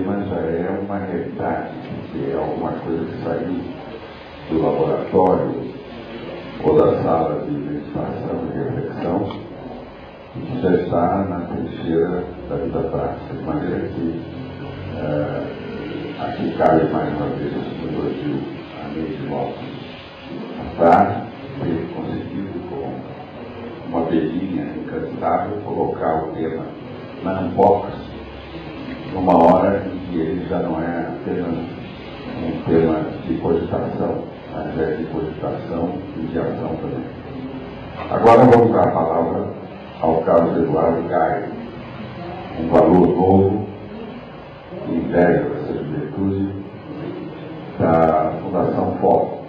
tema já é uma realidade, que é alguma coisa que saiu do laboratório ou da sala de meditação e reflexão e que já está na trincheira da vida prática, de maneira que aqui cabe mais uma vez o elogio a Neide Lopes para ter conseguido, com uma abelhinha incansável, colocar o tema na unbox numa hora em que ele já não é apenas um tema de cogitação, mas é de cogitação e de ação também. Agora vamos dar a palavra ao Carlos Eduardo Gaia, um valor novo, inveja dessa juventude, da Fundação Foco,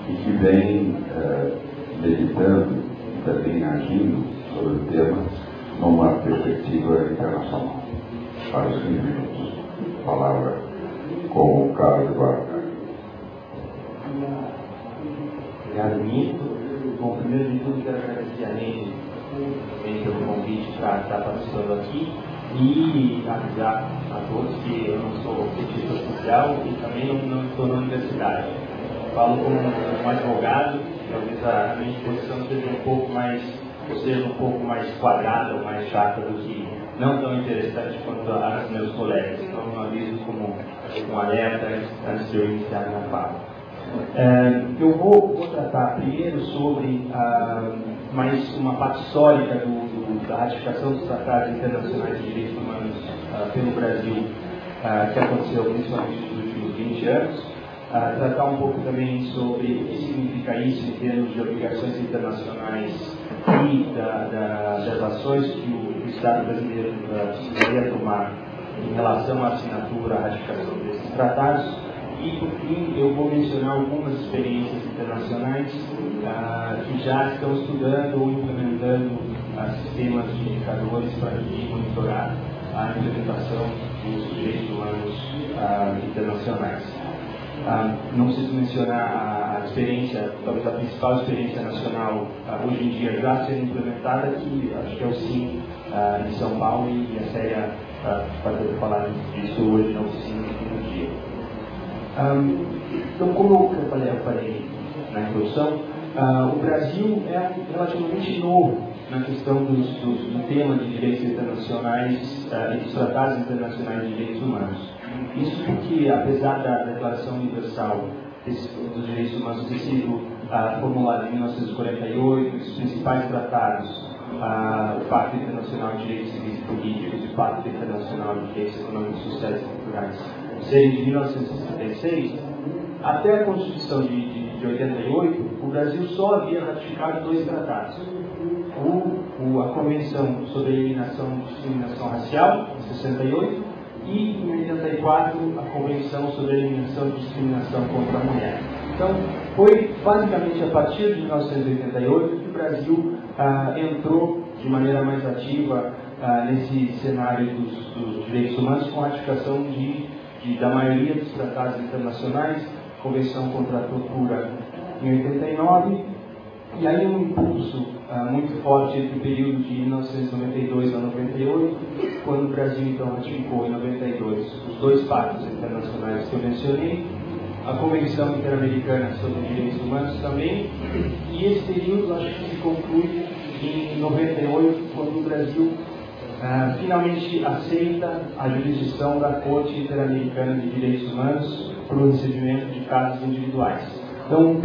e que vem meditando e também agindo sobre o tema numa perspectiva internacional. Para os 15 minutos, palavra com o Carlos Eduardo. Obrigado, Nito. Bom, primeiro de tudo, quero agradecer a Neide pelo convite para estar participando aqui e avisar a todos que eu não sou cientista social e também não estou na universidade. Falo como um advogado, talvez a minha posição seja um pouco mais quadrada ou mais chata do que não tão interessante quanto as meus colegas. Então, eu aviso como um alerta antes de eu iniciar minha fala. Eu vou tratar primeiro sobre mais uma parte histórica da ratificação dos tratados internacionais de direitos humanos pelo Brasil, que aconteceu principalmente nos últimos 20 anos. Tratar um pouco também sobre o que significa isso em termos de obrigações internacionais e das ações que o Estado brasileiro precisaria tomar em relação à assinatura, à ratificação desses tratados. E, por fim, eu vou mencionar algumas experiências internacionais que já estão estudando ou implementando sistemas de indicadores para monitorar a implementação dos direitos humanos internacionais. Não preciso mencionar a experiência, talvez a principal experiência nacional hoje em dia já sendo implementada, que acho que é o SIM em São Paulo, e a Célia vai falar disso hoje no SIM no dia. Então, como eu falei na introdução, o Brasil é relativamente novo na questão do tema de direitos internacionais e dos tratados internacionais de direitos humanos. Isso porque, apesar da Declaração Universal dos Direitos Humanos ter sido formulada em 1948, os principais tratados, o Pacto Internacional de Direitos Civis e Políticos e o Pacto Internacional de Direitos Econômicos, Sociais e Culturais, serem de 1966, até a Constituição de 88, o Brasil só havia ratificado 2 tratados. A Convenção sobre a Eliminação de Discriminação Racial, em 68, e, em 84, a Convenção sobre a Eliminação de Discriminação contra a Mulher. Então, foi basicamente a partir de 1988 que o Brasil entrou de maneira mais ativa nesse cenário dos direitos humanos, com a ratificação da maioria dos tratados internacionais, Convenção contra a Tortura em 89, e aí um impulso muito forte entre o período de 1992 a 98, quando o Brasil então ratificou em 92 os 2 pactos internacionais que eu mencionei, a Convenção Interamericana sobre Direitos Humanos também, e esse período acho que se conclui em 98, quando o Brasil finalmente aceita a jurisdição da Corte Interamericana de Direitos Humanos para o recebimento de casos individuais. Então,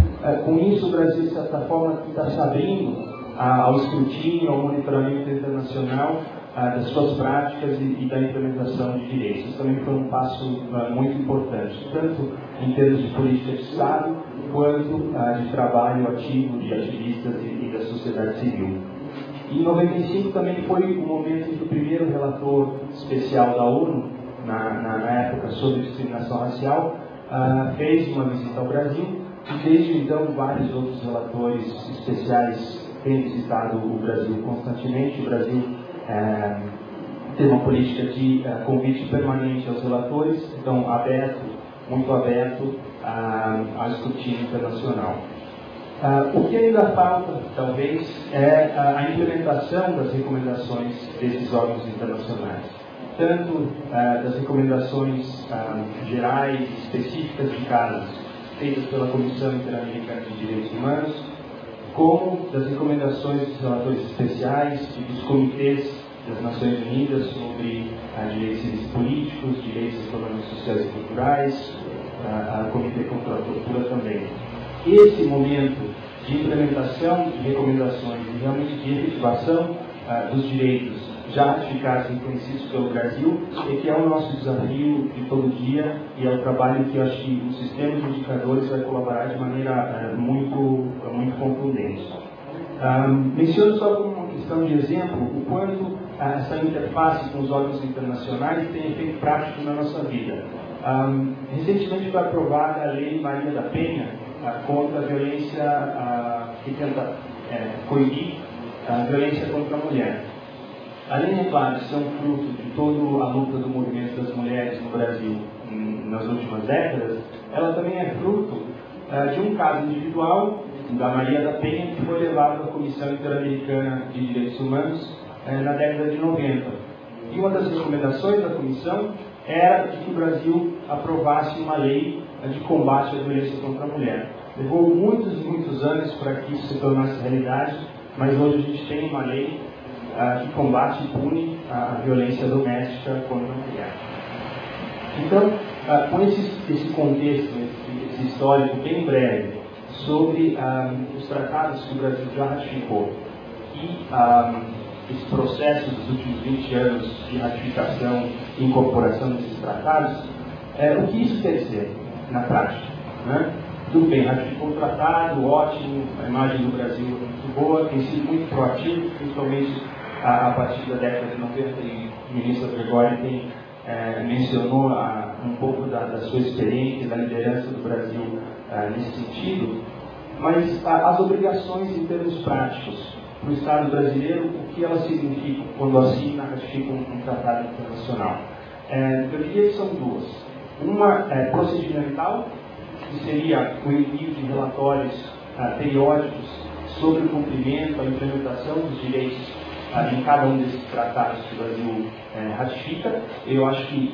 com isso, o Brasil, de certa forma, está se abrindo ao escrutínio, ao monitoramento internacional das suas práticas e da implementação de direitos. Isso também foi um passo muito importante, tanto em termos de política de Estado, quanto de trabalho ativo de ativistas e da sociedade civil. Em 95 também foi o momento em que o primeiro relator especial da ONU, na época sobre discriminação racial, fez uma visita ao Brasil, e desde então vários outros relatores especiais têm visitado o Brasil constantemente. O Brasil tem uma política de convite permanente aos relatores, então muito aberto ao escrutínio internacional. O que ainda falta, talvez, é a implementação das recomendações desses órgãos internacionais. tanto das recomendações gerais, específicas de casos, feitas pela Comissão Interamericana de Direitos Humanos, como das recomendações dos relatores especiais e dos comitês das Nações Unidas sobre direitos civis e políticos, direitos econômicos, sociais e culturais, a Comitê contra a Tortura também. Esse momento de implementação de recomendações e realmente de efetivação dos direitos já ratificados e reconhecidos pelo Brasil é que é o nosso desafio de todo dia e é o trabalho que eu acho que o sistema de indicadores vai colaborar de maneira muito contundente. Menciono só como uma questão de exemplo o quanto essa interface com os órgãos internacionais tem efeito prático na nossa vida. Recentemente foi aprovada a Lei Maria da Penha contra a violência que tenta coibir a violência contra a mulher. Além, é claro, de ser um fruto de toda a luta do movimento das mulheres no Brasil nas últimas décadas, ela também é fruto de um caso individual da Maria da Penha, que foi levado à Comissão Interamericana de Direitos Humanos na década de 90. E uma das recomendações da Comissão era que o Brasil aprovasse uma lei de combate à violência contra a mulher. Levou muitos e muitos anos para que isso se tornasse realidade, mas hoje a gente tem uma lei que combate e pune a violência doméstica contra a mulher. Então, com esse contexto, esse histórico bem breve, sobre os tratados que o Brasil já ratificou e esse processo dos últimos 20 anos de ratificação e incorporação desses tratados, o que isso quer dizer na prática? Né? Tudo bem, ratificou o tratado, ótimo, a imagem do Brasil é muito boa, tem sido muito proativo, principalmente a partir da década de 90, e o ministro Gregori mencionou um pouco da sua experiência, da liderança do Brasil nesse sentido, mas as obrigações em termos práticos para o Estado brasileiro, o que elas significam quando assina, ratificam um tratado internacional? Eu diria que são duas. Uma é procedimental, que seria o envio de relatórios periódicos sobre o cumprimento, a implementação dos direitos em cada um desses tratados que o Brasil ratifica. Eu acho que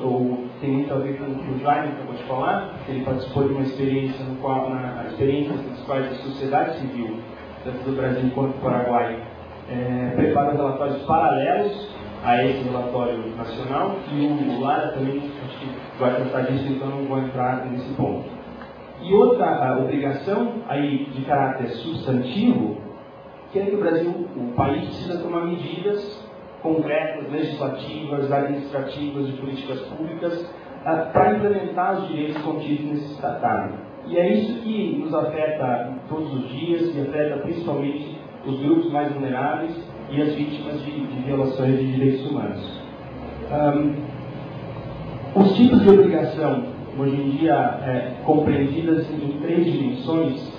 tem muito a ver com o que o Jaime acabou de falar. Ele participou de uma experiência no qual, as experiências nas quais a sociedade civil, tanto do Brasil quanto do Paraguai, prepara relatórios paralelos a esse relatório nacional, e o Lara também acho que vai tratar disso, então não vou entrar nesse ponto. E outra obrigação aí de caráter substantivo, que é que o Brasil, o país, precisa tomar medidas concretas, legislativas, administrativas, de políticas públicas, para implementar os direitos contidos nesse tratado. E é isso que nos afeta todos os dias, e afeta principalmente os grupos mais vulneráveis e as vítimas de violações de direitos humanos. Os tipos de obrigação, hoje em dia, compreendidas em 3 dimensões,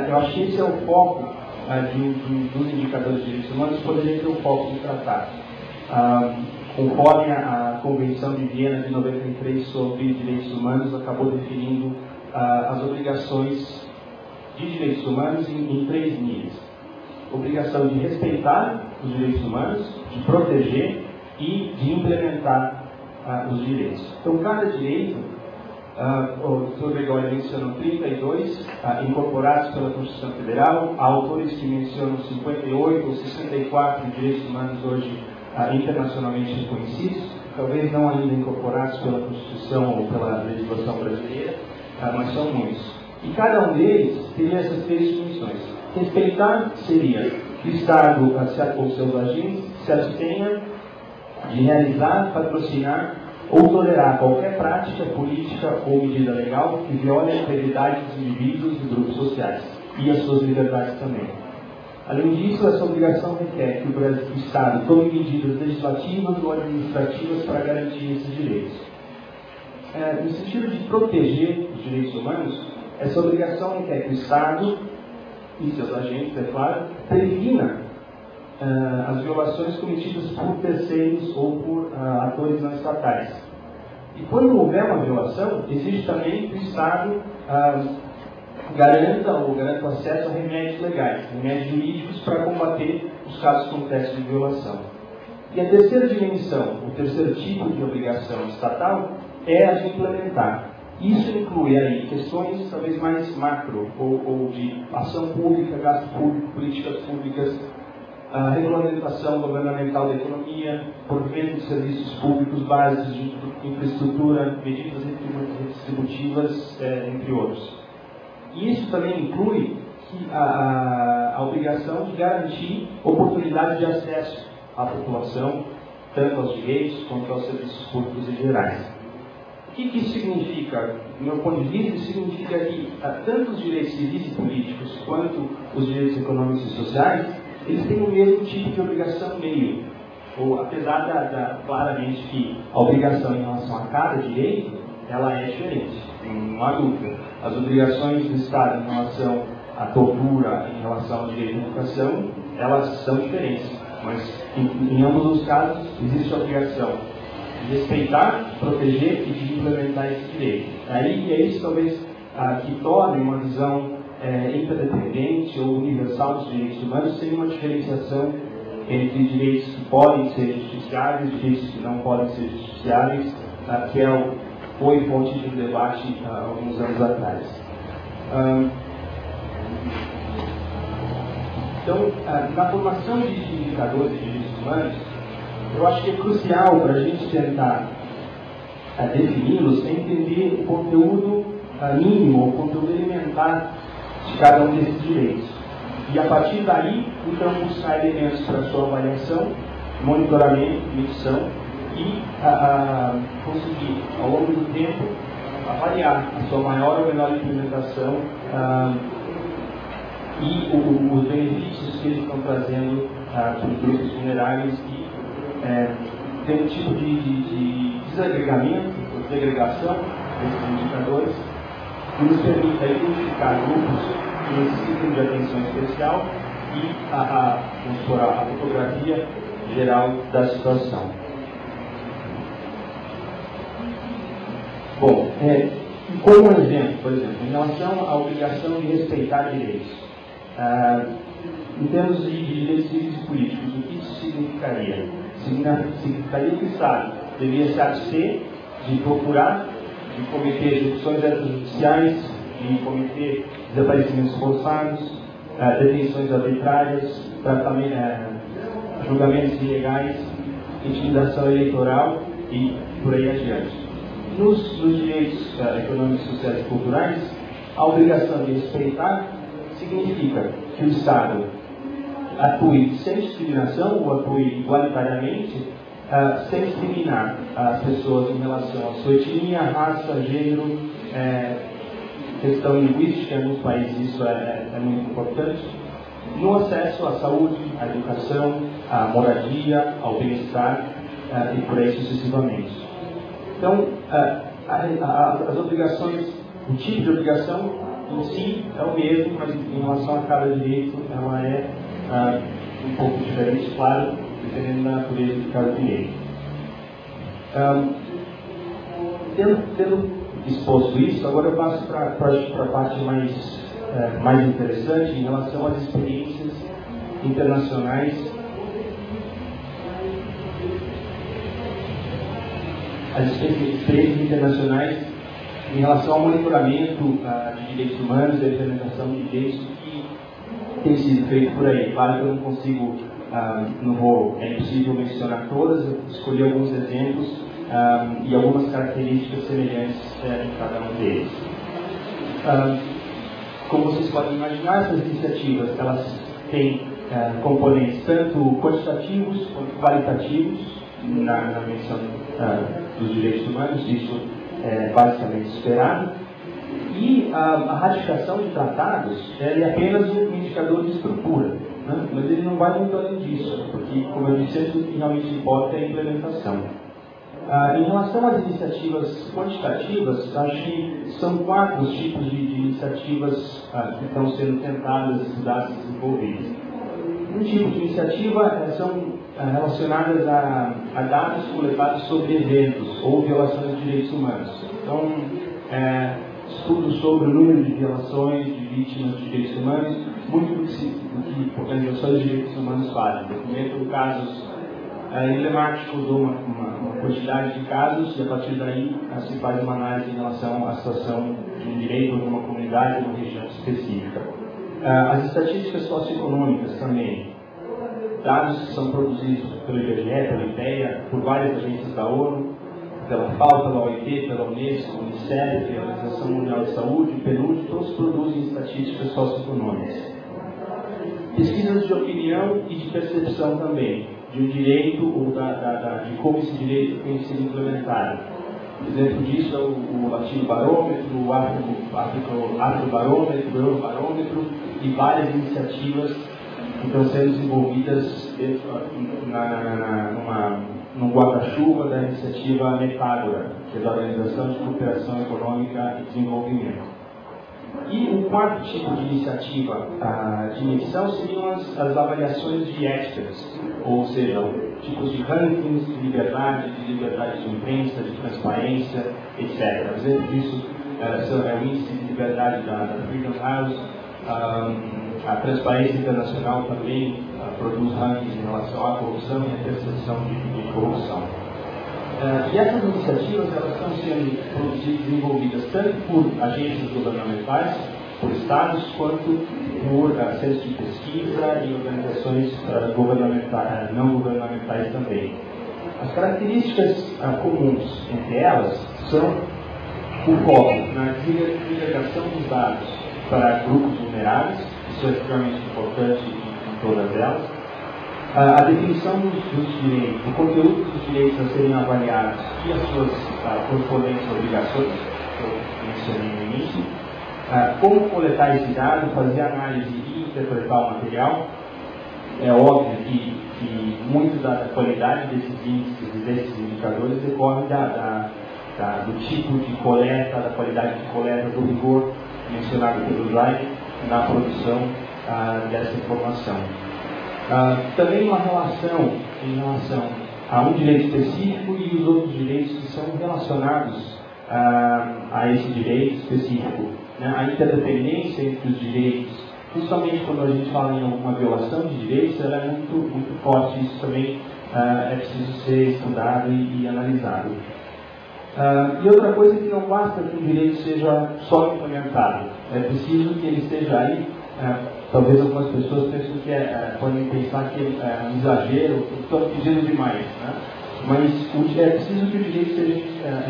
eu acho que esse é o foco dos indicadores de direitos humanos, poderia ser o foco do tratado. Conforme a Convenção de Viena de 93 sobre direitos humanos acabou definindo as obrigações de direitos humanos em 3 níveis. Obrigação de respeitar os direitos humanos, de proteger e de implementar os direitos. Então, cada direito, o Dr. Gregori mencionou 32 incorporados pela Constituição Federal, há autores que mencionam 58 ou 64 direitos humanos hoje internacionalmente reconhecidos, talvez não ainda incorporados pela Constituição ou pela legislação brasileira, mas são muitos. E cada um deles teria essas 3 dimensões. Respeitar seria que o Estado, ou seus agentes, se abstenha de realizar, patrocinar ou tolerar qualquer prática política ou medida legal que viole a integridade dos indivíduos e grupos sociais e as suas liberdades também. Além disso, essa obrigação requer que o Estado tome medidas legislativas ou administrativas para garantir esses direitos. No sentido de proteger os direitos humanos, essa obrigação requer que o Estado e seus agentes, é claro, previna as violações cometidas por terceiros ou por atores não estatais. E quando houver uma violação, exige também que o Estado garanta o acesso a remédios legais, remédios jurídicos para combater os casos concretos de violação. E a terceira dimensão, o terceiro tipo de obrigação estatal, é a de implementar. Isso inclui aí questões talvez mais macro, ou de ação pública, gasto público, políticas públicas, a regulamentação governamental da economia, provimento de serviços públicos básicos de infraestrutura, medidas redistributivas, entre outros. E isso também inclui a obrigação de garantir oportunidade de acesso à população, tanto aos direitos quanto aos serviços públicos em gerais. O que isso significa? Do meu ponto de vista, isso significa que tanto os direitos civis e políticos quanto os direitos econômicos e sociais, eles têm o mesmo tipo de obrigação meio. Ou, apesar claramente que a obrigação em relação a cada direito, ela é diferente, não há dúvida. As obrigações do Estado em relação à tortura, em relação ao direito à educação, elas são diferentes. Mas, em ambos os casos, existe a obrigação de respeitar, proteger e de implementar esse direito. Aí é isso talvez que torne uma visão interdependente ou universal dos direitos humanos sem uma diferenciação entre direitos que podem ser justiciáveis e direitos que não podem ser justiciáveis, que foi fonte de um debate há alguns anos atrás. Então, na formação de indicadores de direitos humanos, eu acho que é crucial para a gente tentar defini-los entender o conteúdo mínimo, o conteúdo elementar de cada um desses direitos. E a partir daí, então, buscar elementos para sua avaliação, monitoramento, medição e conseguir, ao longo do tempo, avaliar a sua maior ou menor implementação e os benefícios que eles estão trazendo para os grupos vulneráveis e ter um tipo de desagregamento, ou segregação desses indicadores que nos permita identificar grupos que necessitam de atenção especial e a fotografia geral da situação. Bom, como um exemplo, por exemplo, em relação à obrigação de respeitar direitos, em termos de direitos civis e políticos, o que isso significaria? Significaria que o Estado deveria se abster de procurar, de cometer execuções extrajudiciais, de cometer desaparecimentos forçados, detenções arbitrárias, julgamentos ilegais, intimidação eleitoral e por aí adiante. Nos direitos econômicos, sociais e culturais, a obrigação de respeitar significa que o Estado atue sem discriminação ou atue igualitariamente, sem discriminar as pessoas em relação à sua etnia, raça, gênero, questão linguística. Nos países isso é muito importante, no acesso à saúde, à educação, à moradia, ao bem-estar e por aí sucessivamente. Então, as obrigações, o tipo de obrigação em si é o mesmo, mas em relação a cada direito ela é um pouco diferente, claro, dependendo da natureza de cada direito. Tendo exposto isso, agora eu passo para a parte mais interessante em relação às experiências internacionais. As experiências internacionais em relação ao monitoramento de direitos humanos e a implementação de direitos que tem sido feito por aí. Claro que eu não consigo, é impossível mencionar todas, eu escolhi alguns exemplos e algumas características semelhantes em cada um deles. Como vocês podem imaginar, essas iniciativas elas têm componentes tanto quantitativos quanto qualitativos na menção dos direitos humanos, isso é basicamente esperado. E a ratificação de tratados é apenas um indicador de estrutura, né? Mas ele não vai muito além disso, porque, como eu disse, o que realmente importa é a implementação. Em relação às iniciativas quantitativas, acho que são 4 os tipos de iniciativas que estão sendo tentadas, estudadas e desenvolvidas. Um tipo de iniciativa são relacionadas a dados coletados sobre eventos ou violações de direitos humanos. Então, estudos sobre o número de violações de vítimas de direitos humanos, muito do que organizações de direitos humanos fazem. Documentam casos emblemático, dou uma quantidade de casos e a partir daí se faz uma análise em relação à situação de um direito de uma comunidade ou uma região específica. As estatísticas socioeconômicas também, dados que são produzidos pelo IBGE, pela IPEA, por várias agências da ONU, pela FAO, pela OIT, pela Unesco, Unicef, a Organização Mundial de Saúde, PNUD, todos produzem estatísticas socioeconômicas. Pesquisas de opinião e de percepção também, de um direito ou de como esse direito tem sido implementado. Exemplo disso é o Latino-barômetro, o Afro-barômetro, o Euro-barômetro e várias iniciativas que estão sendo desenvolvidas num guarda-chuva da iniciativa Metágora, que é da Organização de Cooperação Econômica e Desenvolvimento. E o quarto tipo de iniciativa de medição seriam as avaliações de experts, ou seja, tipos de rankings de liberdade de imprensa, de transparência, etc. Exemplo disso é o índice de liberdade da Freedom House. A Transparência Internacional também produz rankings em relação à corrupção e à percepção de corrupção. E essas iniciativas elas estão sendo produzidas e desenvolvidas tanto por agências governamentais, por estados, quanto por centros de pesquisa e organizações não governamentais também. As características comuns entre elas são o foco na divulgação dos dados para grupos vulneráveis, isso é extremamente importante em todas elas. A definição dos direitos, o conteúdo dos direitos a serem avaliados e as suas correspondentes obrigações, que eu mencionei no início, como coletar esse dado, fazer análise e interpretar o material. É óbvio que muito da qualidade desses índices e desses indicadores decorre do tipo de coleta, da qualidade de coleta, do rigor mencionado pelo Drive na produção dessa informação. Também uma relação em relação a um direito específico e os outros direitos que são relacionados a esse direito específico. Né? A interdependência entre os direitos, justamente quando a gente fala em alguma violação de direitos, ela é muito forte. Isso também é preciso ser estudado e analisado. E outra coisa é que não basta que o direito seja só implementado, é preciso que ele esteja aí. Talvez algumas pessoas pensem que podem pensar que é um exagero, estão pedindo demais, né? Mas é preciso que o direito seja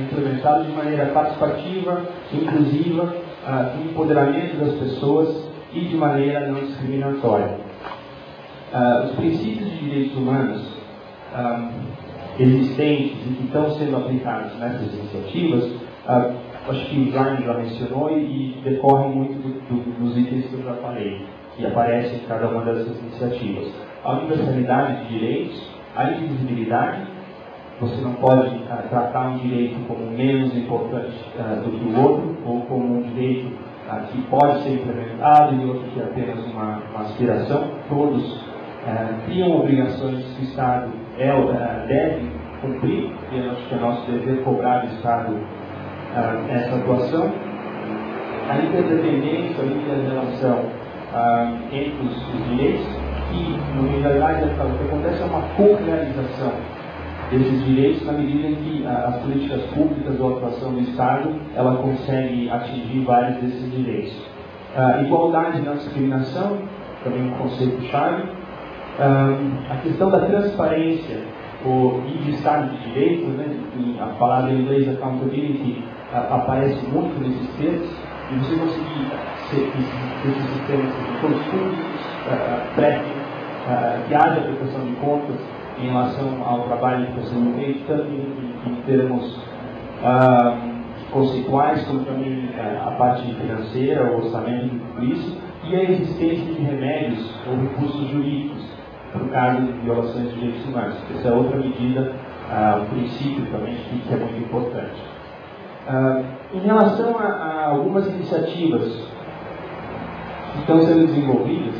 implementado de maneira participativa, inclusiva, com empoderamento das pessoas e de maneira não discriminatória. Os princípios de direitos humanos existentes e que estão sendo aplicados nessas iniciativas, acho que o Jaime já mencionou e decorrem muito dos itens que eu já falei, que aparecem em cada uma dessas iniciativas. A universalidade de direitos, a indivisibilidade, você não pode tratar um direito como menos importante do que o outro, ou como um direito que pode ser implementado e outro que é apenas uma aspiração. Todos criam obrigações que o Estado deve cumprir, e acho que é nosso dever cobrar do Estado essa atuação. A interdependência, a interrelação entre os direitos, e, na verdade, o que acontece é uma co-realização desses direitos na medida em que as políticas públicas ou a atuação do Estado ela consegue atingir vários desses direitos. Igualdade e não discriminação, também um conceito-chave. A questão da transparência e de Estado de Direito, né, a palavra em inglês accountability aparece muito nesses textos, e você conseguir que esses sistemas sejam todos públicos, que haja prestação de contas em relação ao trabalho que está sendo feito, tanto em termos conceituais, como também a parte financeira, o orçamento de tudo isso, e a existência de remédios ou recursos jurídicos no caso de violações de direitos humanos. Essa é outra medida, um princípio também que é muito importante. Em relação a algumas iniciativas que estão sendo desenvolvidas,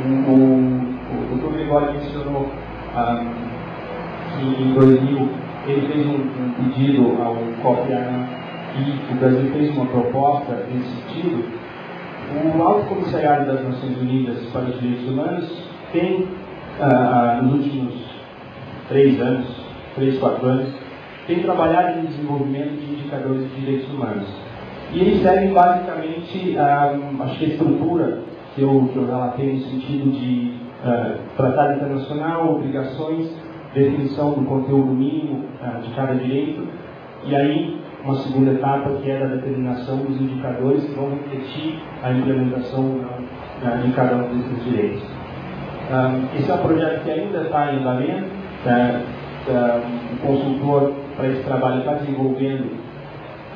o Dr. Gregório mencionou que em 2000 ele fez um pedido ao Kofi Annan e o Brasil fez uma proposta nesse sentido. O Alto Comissariado das Nações Unidas para os Direitos Humanos tem nos últimos 3 anos, 3, 4 anos, tem trabalhado no desenvolvimento de indicadores de direitos humanos. E eles seguem basicamente, acho que a estrutura que eu relatei no sentido de tratado internacional, obrigações, definição do conteúdo mínimo de cada direito, e aí uma segunda etapa que é da determinação dos indicadores que vão refletir a implementação ou não de cada um desses direitos. Esse é um projeto que ainda está em andamento. O consultor para esse trabalho está desenvolvendo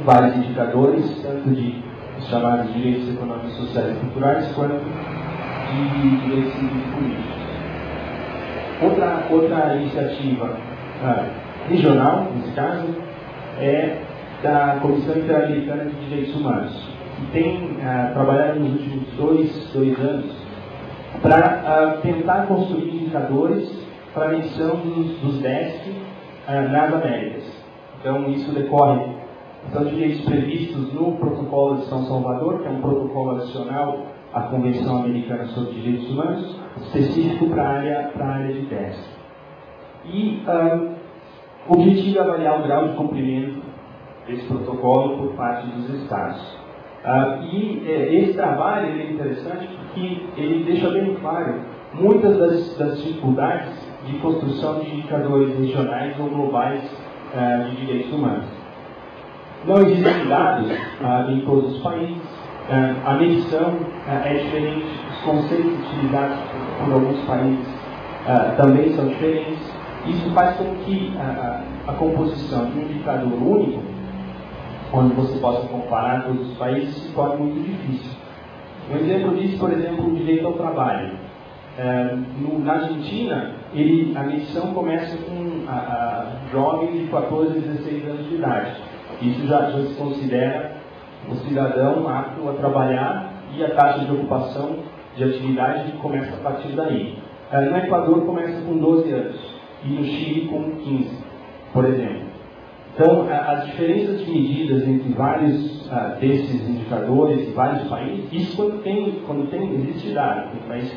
vários indicadores, tanto de chamados direitos econômicos, sociais e culturais, quanto de direitos civis e políticos. Outra iniciativa regional, nesse caso, é da Comissão Interamericana de Direitos Humanos, que tem trabalhado nos últimos dois anos para tentar construir indicadores para a medição dos DESC nas Américas. Então, isso decorre, são direitos previstos no Protocolo de São Salvador, que é um protocolo adicional à Convenção Americana sobre Direitos Humanos, específico para a área de DESC. E o objetivo é avaliar o grau de cumprimento desse protocolo por parte dos Estados. Esse trabalho é interessante porque ele deixa bem claro muitas das dificuldades de construção de indicadores regionais ou globais de direitos humanos. Não existem dados em todos os países, a medição é diferente, os conceitos utilizados por alguns países também são diferentes. Isso faz com que a composição de um indicador único, onde você possa comparar todos os países, se torne muito difícil. Um exemplo disso, por exemplo, o direito ao trabalho. Na Argentina, a medição começa com jovens de 14 a 16 anos de idade. Isso já se considera um cidadão apto a trabalhar e a taxa de ocupação de atividade começa a partir daí. No Equador começa com 12 anos e no Chile com 15, por exemplo. Então, as diferenças de medidas entre vários desses indicadores e vários países, isso quando existe dado. Tem países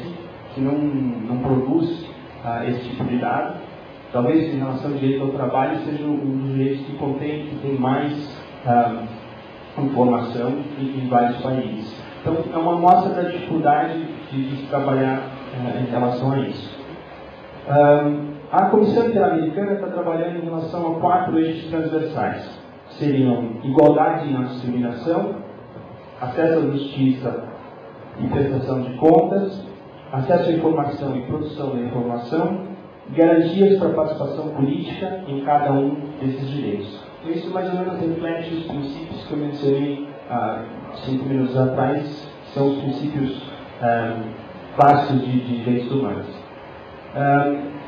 que não produz esse tipo de dado. Talvez em relação ao direito ao trabalho seja um dos direitos que tem mais informação em vários países. Então, é uma amostra da dificuldade de se trabalhar em relação a isso. A Comissão Interamericana está trabalhando em relação a 4 eixos transversais. Seriam igualdade e não discriminação, acesso à justiça e prestação de contas, acesso à informação e produção da informação, garantias para a participação política em cada um desses direitos. Então, isso mais ou menos reflete os princípios que eu mencionei 5 minutos atrás, que são os princípios básicos de direitos humanos.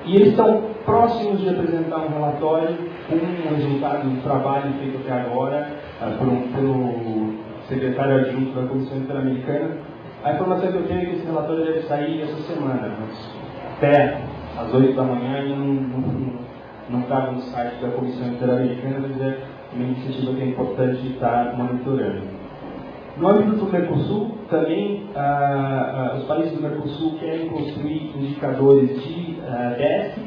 E eles estão próximos de apresentar um relatório com o resultado do trabalho feito até agora pelo secretário adjunto da Comissão Interamericana. A informação que eu tenho é que esse relatório deve sair essa semana, mas até às 8 da manhã ainda não estava no site da Comissão Interamericana, mas é uma iniciativa que é importante estar monitorando. No âmbito do Mercosul, também os países do Mercosul querem construir indicadores de DESC,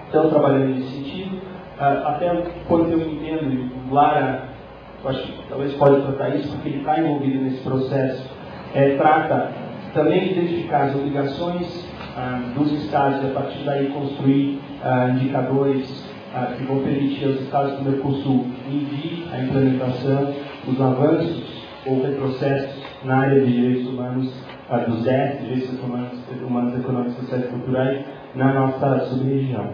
estão trabalhando nesse sentido. Até quando eu entendo, o Lara, acho que talvez pode tratar isso, porque ele está envolvido nesse processo, trata também de identificar as obrigações dos Estados e a partir daí construir indicadores que vão permitir aos Estados do Mercosul medir a implementação, os avanços ou retrocessos na área de direitos humanos, dos DESC, direitos humanos, econômicos, sociais e culturais, na nossa sub-região.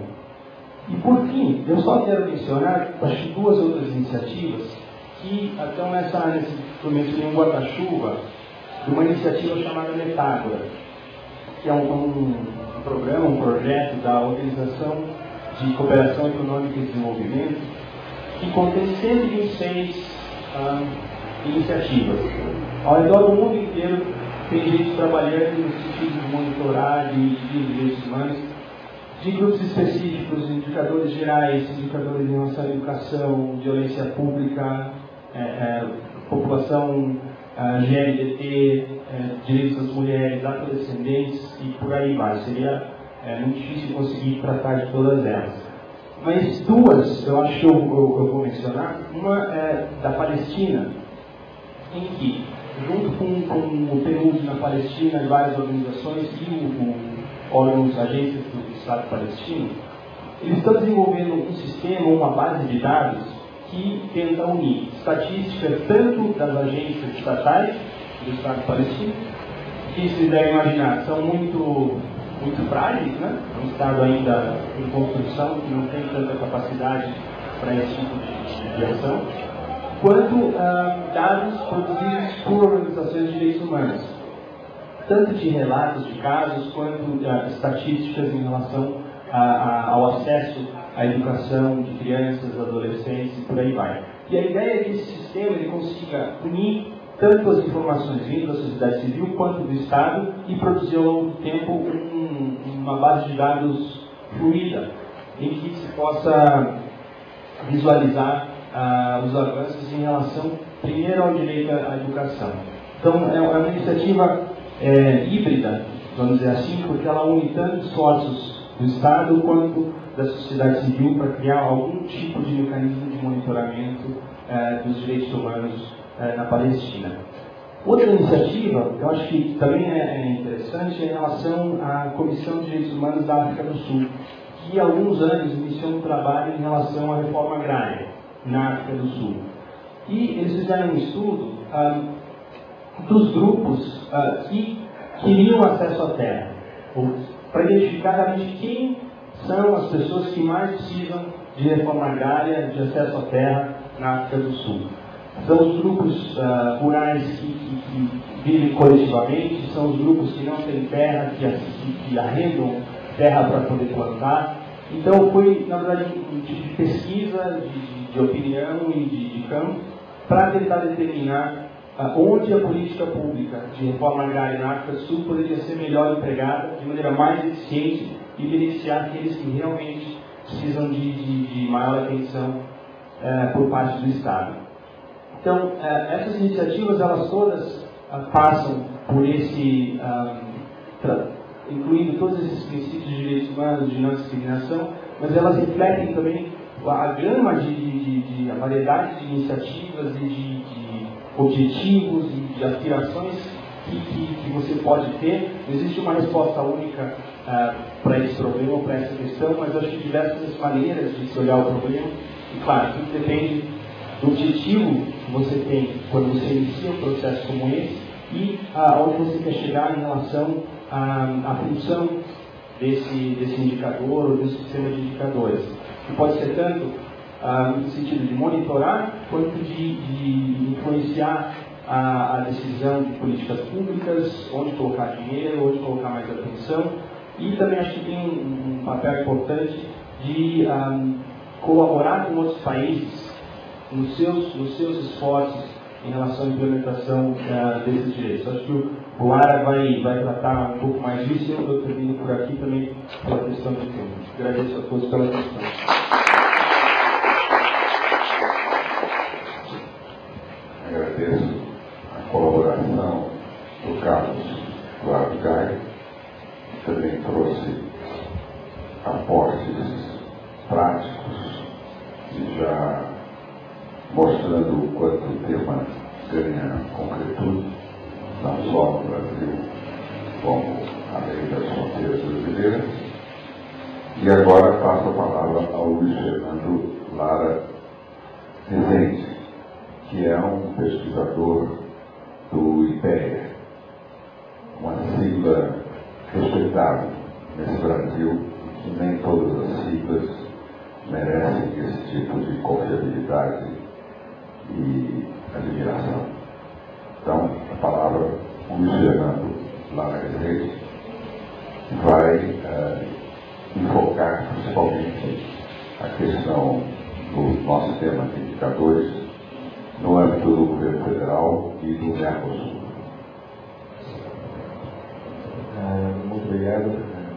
E por fim, eu só quero mencionar, acho que 2 outras iniciativas que estão eu mencionei um guarda-chuva de uma iniciativa chamada Metágora, que é um programa, um projeto da Organização de Cooperação Econômica e Desenvolvimento, que contém 126 iniciativas. Ao redor do mundo inteiro tem gente trabalhando no sentido de monitorar e de direitos humanos, de grupos específicos, indicadores gerais, indicadores em relação à educação, violência pública, população GLBT, direitos das mulheres, afrodescendentes e por aí vai. Seria é muito difícil conseguir tratar de todas elas. Mas duas, eu acho que eu vou mencionar. Uma é da Palestina, em que, junto com o PNUD na Palestina e várias organizações e órgãos, agências do Estado palestino, eles estão desenvolvendo um sistema, uma base de dados que tenta unir estatísticas tanto das agências estatais do Estado palestino, que vocês devem imaginar, são muito frágeis, né? É um Estado ainda em construção, que não tem tanta capacidade para esse tipo de ação, quanto dados produzidos por organizações de direitos humanos, tanto de relatos de casos, quanto estatísticas em relação ao acesso à educação de crianças, adolescentes e por aí vai. E a ideia é que esse sistema ele consiga unir tanto as informações vindo da sociedade civil quanto do Estado e produzir ao longo do tempo uma base de dados fluida, em que se possa visualizar os avanços em relação, primeiro, ao direito à educação. Então, é uma iniciativa híbrida, vamos dizer assim, porque ela une tanto esforços do Estado quanto da sociedade civil para criar algum tipo de mecanismo de monitoramento dos direitos humanos na Palestina. Outra iniciativa, que eu acho que também é interessante, é em relação à Comissão de Direitos Humanos da África do Sul, que há alguns anos iniciou um trabalho em relação à reforma agrária na África do Sul. E eles fizeram um estudo dos grupos que queriam acesso à terra, para identificar realmente quem são as pessoas que mais precisam de reforma agrária, de acesso à terra na África do Sul. São os grupos rurais que vivem coletivamente, são os grupos que não têm terra, que arrendam terra para poder plantar. Então foi, na verdade, um tipo de pesquisa, de opinião e de campo, para tentar determinar onde a política pública de reforma agrária na África do Sul poderia ser melhor empregada, de maneira mais eficiente e beneficiar aqueles que realmente precisam de maior atenção por parte do Estado. Então, essas iniciativas, elas todas passam por esse, incluindo todos esses princípios de direitos humanos, de não discriminação, mas elas refletem também a gama a variedade de iniciativas e de objetivos e de aspirações que você pode ter. Não existe uma resposta única para esse problema ou para essa questão, mas acho que diversas maneiras de se olhar o problema. E claro, tudo depende do objetivo que você tem quando você inicia um processo como esse e aonde você quer chegar em relação à função desse indicador ou desse sistema de indicadores. Que pode ser tanto no sentido de monitorar, quanto de influenciar a decisão de políticas públicas, onde colocar dinheiro, onde colocar mais atenção. E também acho que tem um papel importante de colaborar com outros países nos seus esforços em relação à implementação desses direitos. Acho que o Lara vai tratar um pouco mais disso e eu termino por aqui também pela questão de tempo. Agradeço a todos pela atenção. Agradeço a colaboração do Carlos Eduardo Gaia, que também trouxe aportes práticos e já mostrando o quanto o tema ganha concretude, não só no Brasil, como além das fronteiras brasileiras. E agora passo a palavra ao Luiz Fernando Lara Rezende, que é um pesquisador do IPEA, uma sigla respeitável nesse Brasil, que nem todas as siglas merecem esse tipo de confiabilidade e admiração. Então, a palavra Luiz Fernando Lara Rezende vai enfocar principalmente a questão do nosso tema de indicadores no âmbito do governo federal e do Mercosul. Muito obrigado,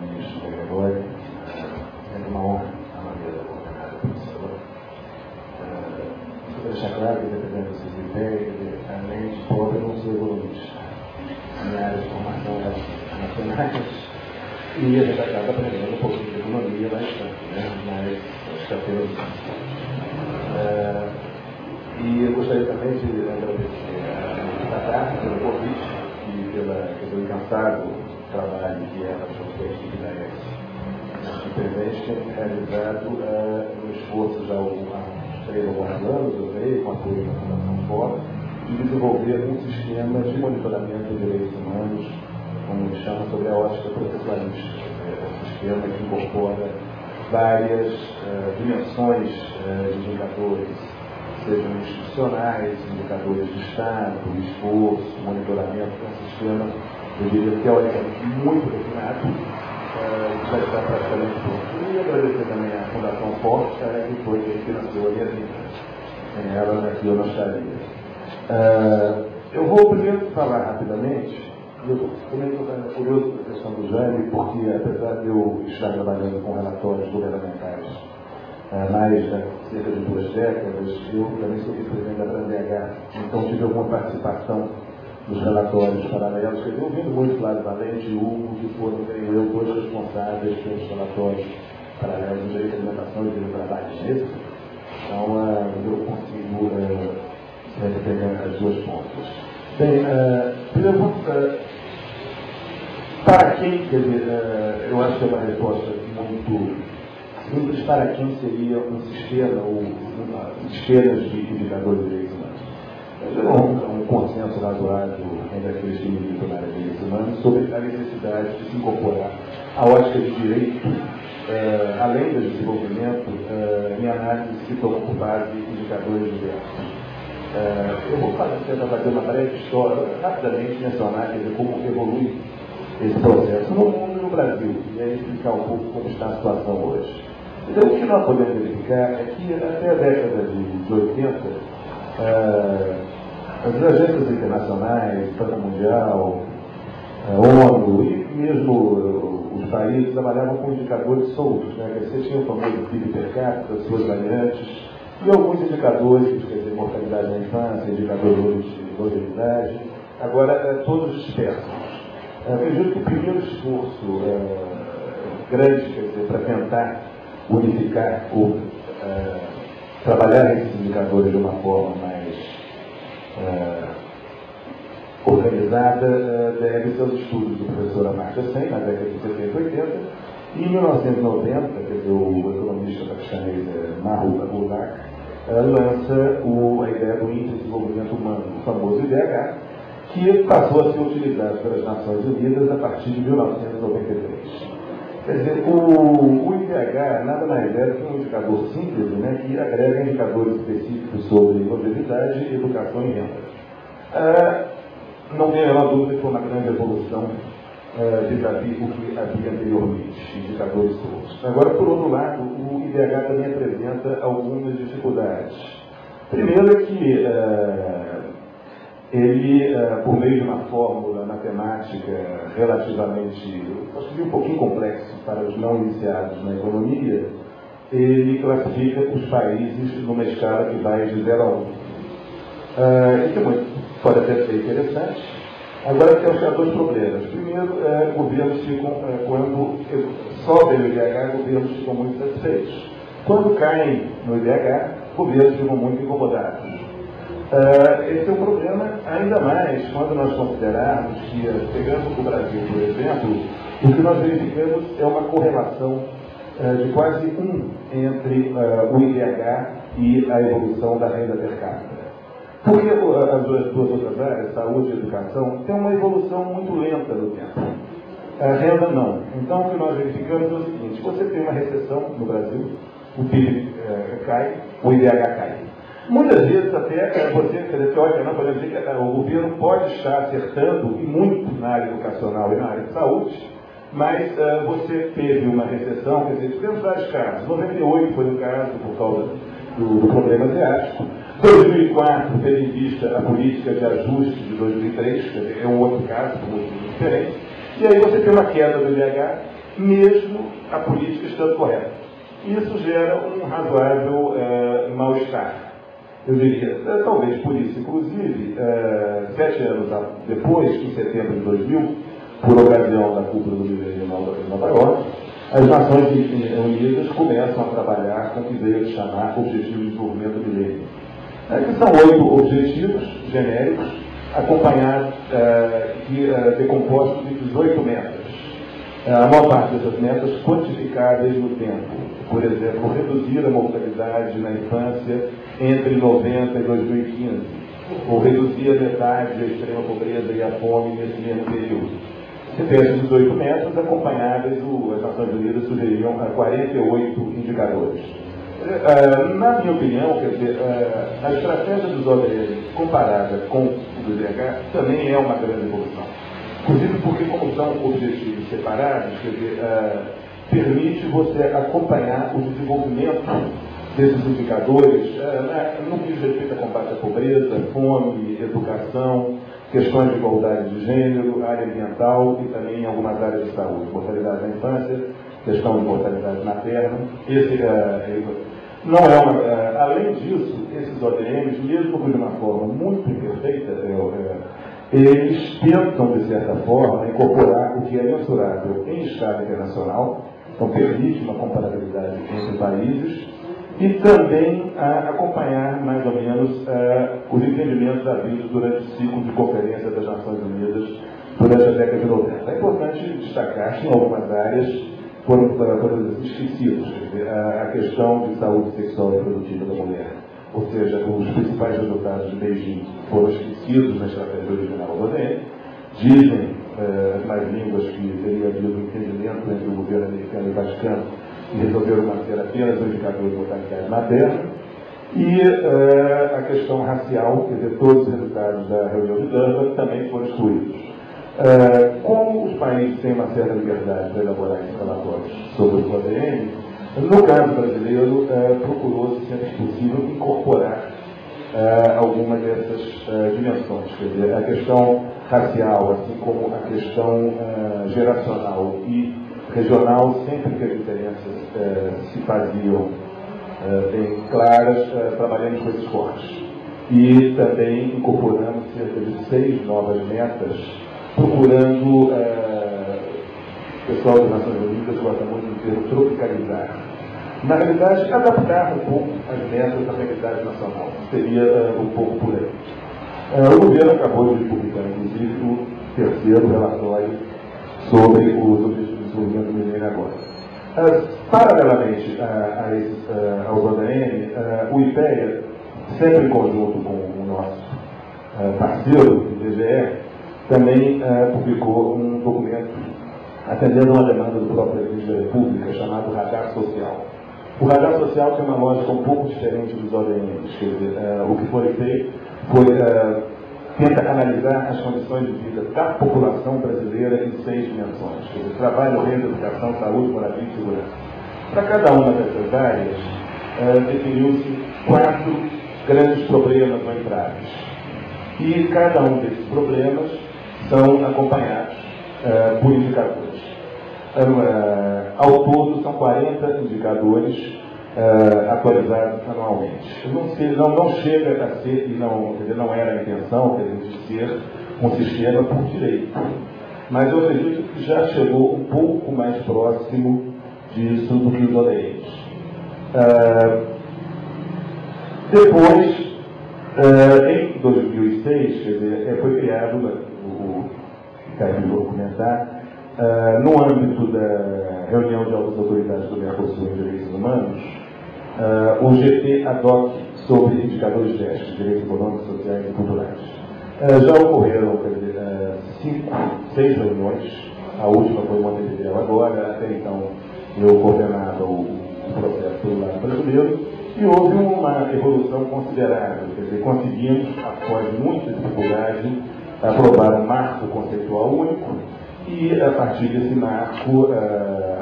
ministro Gregório. É uma honra a maneira coordenada pelo senhor. Vou deixar claro que, dependendo desses ideias, além de pobre, eu não sou economista. A minha área de formação é nacionais, E a gente acaba aprendendo um pouquinho de economia mais tanto, né? Mas acho que apenas e eu gostaria também de agradecer a Tata pelo convite e pelo incansável trabalho que ela junto com a equipe da ES de presente tem realizado no esforço já há uns 3 ou 4 anos, eu veio com apoio da Fundação Fora, de desenvolver um sistema de monitoramento de direitos humanos, como ele chama, sobre a ótica processualista. Um sistema que incorpora várias dimensões de indicadores, sejam institucionais, indicadores de Estado, esforço, monitoramento. É um sistema, eu diria, teoricamente muito refinado, que já está praticamente pronto. E agradecer também à Fundação Forte, que foi quem financiou a minha vida. Sem ela, aqui eu não estaria. Eu vou primeiro falar rapidamente. Eu também estou curioso com a questão do Jânio, porque apesar de eu estar trabalhando com relatórios governamentais mais de cerca de 2 décadas, eu também sou vice-presidente da BRANDH, então tive alguma participação nos relatórios paralelos, que eu ouvindo muito Flávio Valente e Hugo, que foram, creio eu, 2 responsáveis pelos relatórios paralelos de direito à alimentação e direito ao trabalho. Então, eu consigo pegar as 2 pontas. Bem, primeiro, para quem, quer dizer, eu acho que é uma resposta muito simples, para quem seria um sistema ou sistemas de indicadores de direitos humanos. Um consenso razoável entre aqueles que militam na área de direitos humanos sobre a necessidade de se incorporar a ótica de direito, além do desenvolvimento, em análise que tomam por base indicadores diversos. Eu vou tentar fazer uma breve história, rapidamente mencionar, quer dizer, como evolui esse processo no mundo e no Brasil, e aí explicar um pouco como está a situação hoje. Então, o que nós podemos verificar é que até a década de 80, as agências internacionais, Banco Mundial, ONU e mesmo os países trabalhavam com indicadores soltos, né? Você tinha o famoso PIB per capita, suas variantes, e alguns indicadores, quer dizer, mortalidade na infância, indicadores de longevidade, agora todos dispersos. Acredito que o primeiro esforço grande, quer dizer, para tentar unificar ou trabalhar esses indicadores de uma forma mais organizada deve-se aos estudos do professor Amartya Sen, na década de 70 e 80, e em 1990, quer dizer, o economista paquistanês Mahbub Abullah lança a ideia do Índice de Desenvolvimento Humano, o famoso IDH, que passou a ser utilizado pelas Nações Unidas a partir de 1993. Quer dizer, o IDH nada mais é do que um indicador simples, né, que agrega indicadores específicos sobre longevidade, educação e renda. Não tem a menor dúvida que foi uma grande evolução vis-à-vis o que havia anteriormente, indicadores todos. Agora, por outro lado, o IDH também apresenta algumas dificuldades. Primeiro é que ele, por meio de uma fórmula matemática relativamente, acho que um pouquinho complexo para os não iniciados na economia, ele classifica os países numa escala que vai de 0 a 1. Isso pode até ser interessante. Agora temos 2 problemas. Primeiro, governos ficam, quando sobe o IDH, governos ficam muito satisfeitos. Quando caem no IDH, governos ficam muito incomodados. Esse é um problema ainda mais quando nós considerarmos que, pegando o Brasil, por exemplo, o que nós verificamos é uma correlação de quase 1 entre o IDH e a evolução da renda per capita. Porque as duas outras áreas, saúde e educação, têm uma evolução muito lenta no tempo. A renda não. Então o que nós verificamos é o seguinte: você tem uma recessão no Brasil, o PIB cai, o IDH cai. Muitas vezes até você, teoricamente, podemos dizer que o governo pode estar acertando, e muito na área educacional e na área de saúde, mas você teve uma recessão, quer dizer, tivemos vários casos. 98 foi o caso por causa do problema asiático. 2004 teve em vista a política de ajuste de 2003, quer dizer, é um outro caso, muito diferente. E aí você tem uma queda do IDH, mesmo a política estando correta. Isso gera um razoável mal-estar. Eu diria, talvez por isso, inclusive, 7 anos depois, em setembro de 2000, por ocasião da cúpula do Milênio em Nova York, as Nações Unidas começam a trabalhar com o que veio de chamar Objetivo de Desenvolvimento do Milênio, que são 8 objetivos genéricos, acompanhados decompostos em 18 metas. A maior parte dessas metas quantificáveis no tempo. Por exemplo, reduzir a mortalidade na infância entre 90 e 2015, ou reduzir a metade a extrema pobreza e a fome nesse mesmo período. Essas 18 metas acompanhadas, as Nações Unidas sugeriram 48 indicadores. Na minha opinião, quer dizer, a estratégia dos ODS comparada com o do DH também é uma grande evolução. Inclusive porque, como são objetivos separados, quer dizer, permite você acompanhar o desenvolvimento desses indicadores no que diz respeito a combate à pobreza, fome, educação, questões de igualdade de gênero, área ambiental e também em algumas áreas de saúde, mortalidade na infância, questão de mortalidade materna. Além disso, esses ODMs, mesmo de uma forma muito imperfeita, eles tentam, de certa forma, incorporar o que é mensurável em escala internacional, então permite uma comparabilidade entre países, e também acompanhar, mais ou menos, os entendimentos havidos durante o ciclo de conferência das Nações Unidas durante a década de 90. É importante destacar que em algumas áreas foram esquecidos, a questão de saúde sexual e reprodutiva da mulher. Ou seja, os principais resultados de Beijing foram esquecidos na estratégia original do ODM. Dizem as mais línguas que teria havido um entendimento entre o governo americano e o Vaticano e resolveram manter apenas o indicador de mortalidade materna. E a questão racial, quer dizer, todos os resultados da reunião de Durban também foram excluídos. Como os países têm uma certa liberdade para elaborar esses relatórios sobre o ODM, no caso brasileiro, procurou-se, sempre possível, incorporar alguma dessas dimensões. Quer dizer, a questão racial, assim como a questão geracional e regional, sempre que as diferenças se faziam bem claras, trabalhamos com esses cortes. E também incorporamos cerca de 6 novas metas, procurando, o pessoal das Nações Unidas gosta muito do termo tropicalizar. Na realidade, adaptar um pouco as metas à realidade nacional. Seria um pouco por aí. O governo acabou de publicar, inclusive, o 3º relatório sobre os objetivos de desenvolvimento do milênio agora. Paralelamente aos ODM, o IPEA, sempre em conjunto com o nosso parceiro, o IBGE, também publicou um documento atendendo uma demanda do próprio Presidente da República, chamado Radar Social. O Radar Social tem uma lógica um pouco diferente dos ODMs. Quer dizer, o que foi feito foi tenta analisar as condições de vida da população brasileira em 6 dimensões. Quer dizer, trabalho, renda, educação, saúde, moradia e segurança. Para cada uma dessas áreas, definiu-se 4 grandes problemas ou entraves. E cada um desses problemas são acompanhados por indicadores. Ao todo, são 40 indicadores atualizados anualmente. Não chega a ser, e não era a intenção de ser um sistema por direito, mas eu acredito que já chegou um pouco mais próximo disso do que os ODMs. Depois, em 2006, quer dizer, foi criado, o Caio vou comentar, no âmbito da reunião de altas autoridades do Mercosul em Direitos Humanos, o GT ADOC sobre indicadores GEST, Direitos Econômicos, Sociais e Culturais. Já ocorreram, quer dizer, 6 reuniões, a última foi em Montevideo agora, até então eu coordenava o processo pelo lado brasileiro, e houve uma evolução considerável, quer dizer, conseguimos, após muita dificuldade, aprovar um marco conceitual único, e a partir desse marco,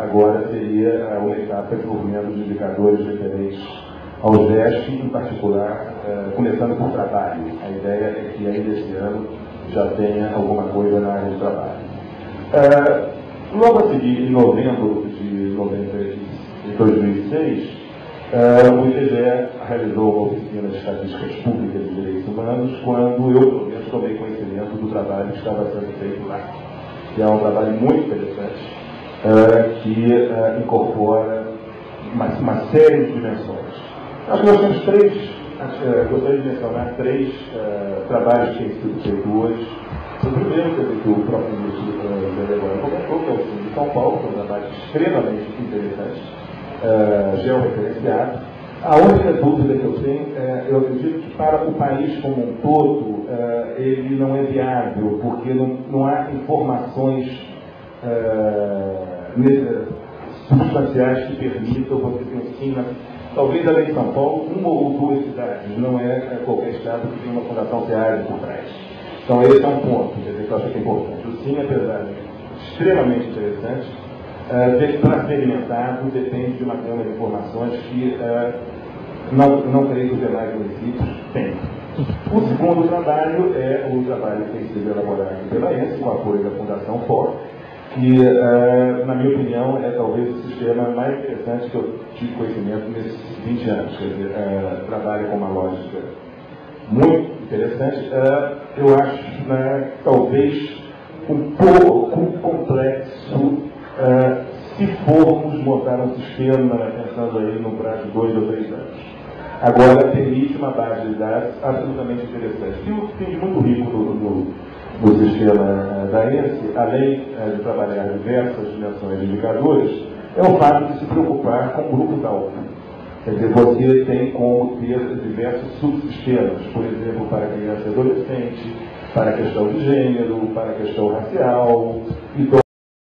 agora seria uma etapa de desenvolvimento de indicadores referentes ao GEST, em particular, começando por trabalho. A ideia é que ainda este ano já tenha alguma coisa na área de trabalho. Logo a seguir, em novembro de 2006, o IBGE realizou uma oficina de estatísticas públicas de direitos humanos, quando eu, pelo menos, tomei conhecimento do trabalho que estava sendo feito lá. que é um trabalho muito interessante, que incorpora uma série de dimensões. Acho que nós temos gostaria de mencionar três trabalhos que têm sido feitos hoje. O primeiro, que o próprio ministro agora comentou, que é o Cine de São Paulo, que é um trabalho extremamente interessante, georreferenciado. A única dúvida que eu tenho, eu acredito que para o país como um todo, ele não é viável, porque não há informações substanciais que permitam você ter um Cine. Talvez além de São Paulo, uma ou duas cidades, não é qualquer estado que tem uma fundação Seara por trás. Então esse é um ponto, quer dizer, que eu acho que é importante. O Cine, apesar de extremamente interessante, para ser alimentado, depende de uma gama de informações que não creio que os demais municípios têm. O segundo trabalho é o trabalho que tem sido elaborado pela ENSE, com o apoio da Fundação FOR, que, na minha opinião, é talvez o sistema mais interessante que eu tive conhecimento nesses 20 anos. Quer dizer, trabalha com uma lógica muito interessante. Eu acho, talvez, um pouco complexo se formos montar um sistema, pensando aí no prazo de 2 ou 3 anos. Agora, permite uma base de dados absolutamente interessante. E o que tem de muito rico no sistema da ENSE, além de trabalhar diversas dimensões de indicadores, é o fato de se preocupar com o grupo alto. Quer dizer, você tem como ter diversos subsistemas, por exemplo, para criança e adolescente, para a questão de gênero, para a questão racial, e